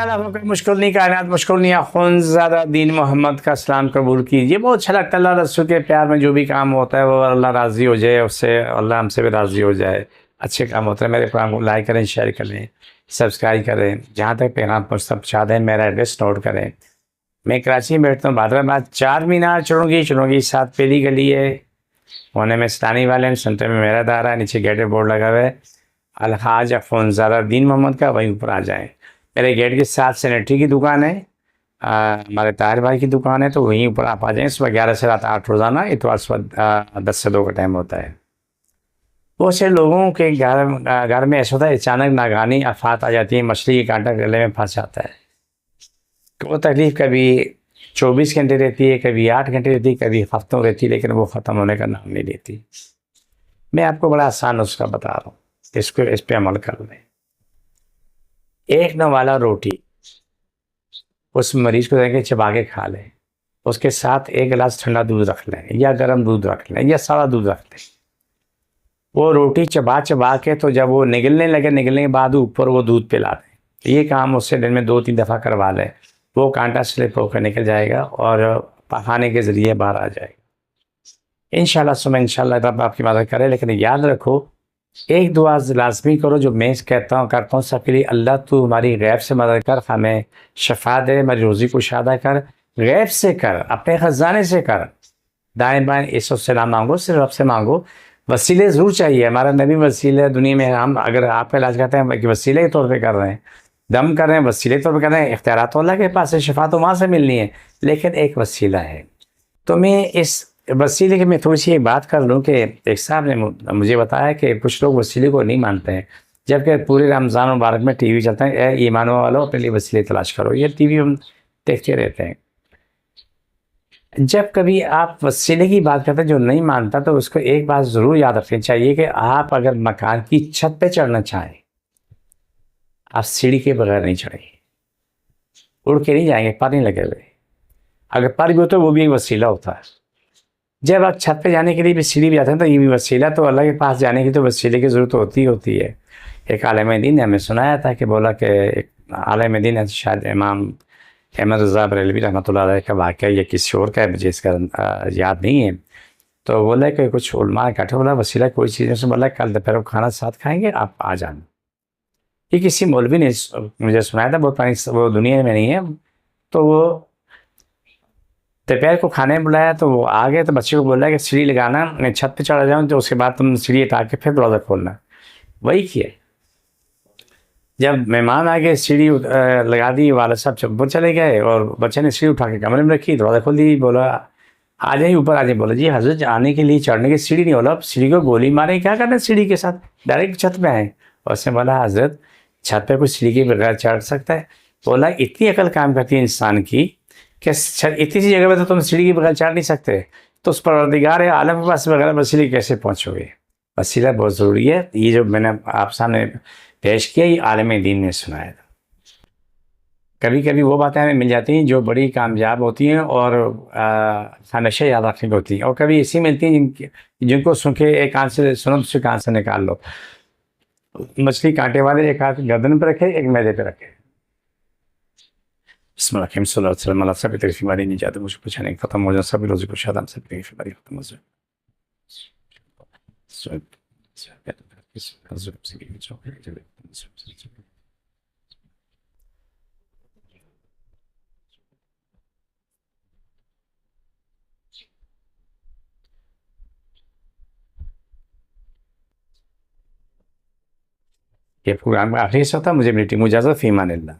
ताला कोई मुश्किल नहीं, कायनात मुश्किल नहीं, खुनज़ादा दीन मोहम्मद का सलाम कबूल कीजिए। बहुत अच्छा लगता है, अल्लाह रसूल के प्यार में जो भी काम होता है वो अल्लाह राज़ी हो जाए उससे, अल्लाह हमसे भी राज़ी हो जाए। अच्छे काम होते हैं। मेरे प्रोग्राम को लाइक करें, शेयर करें, सब्सक्राइब करें। जहाँ तक पैगाम पहुँचा दें, मेरा एड्रेस नोट करें। मैं कराची में बैठता हूँ, बादराबाद। 4 मीनार चढ़ूँगी 7 पहली गली है, होने में सतानी वाले, सेंटर में मेरा दारा है, नीचे गेट पे बोर्ड लगा हुआ है अलहाज खुनज़ादा दीन मोहम्मद का, वहीं ऊपर आ जाएं। मेरे गेट के साथ सैनिटरी की दुकान है, हमारे ताहिर भाई की दुकान है, तो वहीं ऊपर आप आ जाएं। सुबह 11 से रात 8 रोज़ाना, इतवार सुबह 10 से 2 का टाइम होता है। बहुत से लोगों के घर में ऐसा होता है, अचानक नागानी आफत आ जाती है, मछली का कांटा गले में फंस जाता है। तो वो तकलीफ़ कभी 24 घंटे रहती है, कभी 8 घंटे रहती है, कभी हफ्तों रहती है, लेकिन वो ख़त्म होने का नाम नहीं लेती। मैं आपको बड़ा आसान नुस्खा बता रहा हूँ, इस पर अमल कर लें। 1 नवाला रोटी उस मरीज़ को देंगे, चबा के खा लें। उसके साथ 1 गिलास ठंडा दूध रख लें, या गर्म दूध रख लें, या सादा दूध रख लें। वो रोटी चबा चबा के, तो जब वो निगलने लगे, निगलने के बाद ऊपर वो दूध पिला दें। ये काम उससे दिन में 2-3 दफ़ा करवा लें। वो कांटा स्लिप होकर निकल जाएगा और पखाने के ज़रिए बाहर आ जाएगा। इंशाल्लाह सुबह इंशाल्लाह रब आपकी मदद करे। लेकिन याद रखो, एक दुआ लाजमी करो जो मैं कहता हूँ करता हूँ सबके लिए। अल्लाह तू हमारी गैब से मदद कर, हमें शफा दे, हमारी रोज़ी को शादा कर। गैब से कर, अपने ख़जाने से कर, दाएँ बाएँ इससे से ना मांगो, सिर्फ रब से मांगो। वसीले ज़रूर चाहिए, हमारा नबी वसीले दुनिया में। हम अगर आपका इलाज करते हैं कि वसीले के तौर पे कर रहे हैं, दम कर रहे हैं वसीले के तौर पे कर रहे हैं, इख्तियारात तो अल्लाह के पास है, शफा तो वहाँ से मिलनी है, लेकिन एक वसीला है। तो मैं इस वसीले की मैं थोड़ी सी एक बात कर लूँ कि एक साहब ने मुझे बताया कि कुछ लोग वसीले को नहीं मानते हैं, जबकि पूरे रमज़ान मुबारक में टीवी चलता है, ईमान वालों अपने लिए वसीले तलाश करो। ये टीवी हम देखते रहते हैं। जब कभी आप वसीले की बात करते हैं जो नहीं मानता, तो उसको एक बात ज़रूर याद रखनी चाहिए कि आप अगर मकान की छत पे चढ़ना चाहें, आप सीढ़ी के बगैर नहीं चढ़ेंगे। उड़ के नहीं जाएंगे, पर नहीं लगे हुए। अगर पर भी हो तो वो भी एक वसीला होता है। जब आप छत पे जाने के लिए भी सीढ़ी भी आते हैं, तो ये भी वसीला। तो अल्लाह के पास जाने की तो वसीले की ज़रूरत होती है। एक आलिम दीन ने हमें सुनाया था कि बोला कि एक आलिम दीन है, शायद इमाम अहमद रज़ा बरेलवी रहमतुल्लाह अलैह का वाक़या या किसी और का है, मुझे इसका याद नहीं है। तो बोला कि कुछ उलमा इकट्ठे, बोला वसीला कोई चीज़ से, बोला कल दोपहर को खाना साथ खाएंगे, आप आ जाना। ये किसी मौलवी ने मुझे सुनाया था, बहुत पुरानी, वो दुनिया में नहीं है। तो वो दोपहर को खाने में बुलाया, तो वो आ गए। तो बच्चे को बोला कि सीढ़ी लगाना, मैं छत पे चढ़ा जाऊँ, तो उसके बाद तुम सीढ़ी हटा के फिर दरवाज़ा खोलना। वही किया। जब मेहमान आ गए, सीढ़ी लगा दी, वाले साहब वो चले गए, और बच्चे ने सीढ़ी उठा के कमरे में रखी, दरवाज़ा खोल दी। बोला आ जाइए ऊपर, आ जाइए। बोला जी हज़रत, आने के लिए चढ़ने की सीढ़ी नहीं। बोला अब सीढ़ी को गोली मारे, क्या करना है सीढ़ी के साथ, डायरेक्ट छत पे आए। और उसने बोला हज़रत, छत पे कोई सीढ़ी के बगैर चढ़ सकता है? बोला इतनी अकल काम करती है इंसान की कि इतनी सी जगह पे तो तुम सीढ़ी के बगैर चढ़ नहीं सकते, तो उस परवरदिगार है आलम के पास बगैर वसीले कैसे पहुँचोगे? वसीला बहुत ज़रूरी है। ये जो मैंने आप सामने पेश किया, ये आलिम दीन ने सुनाया था। कभी कभी वो बातें हमें मिल जाती हैं जो बड़ी कामयाब होती हैं और हमेशा याद रखने की होती हैं, और कभी ऐसी मिलती हैं जिनको सुन के एक कान से सुनो, दूसरे कान से निकाल लो। मछली कांटे वाले एक हाथ गर्दन पर रखे, एक मैदे पे रखे। बिस्मिल्लाह सभी तकलीफ बीमारी नहीं जाती, मुझे पूछा नहीं खत्म हो जाए, सभी रोज़ी को शादाम, सभी तकलीफ बीमारी खत्म हो जाए। ये प्रोग्राम का आखिरी हिस्सा था। मुझे मेरी टीम इजाज़त, फ़ी अमान अल्लाह।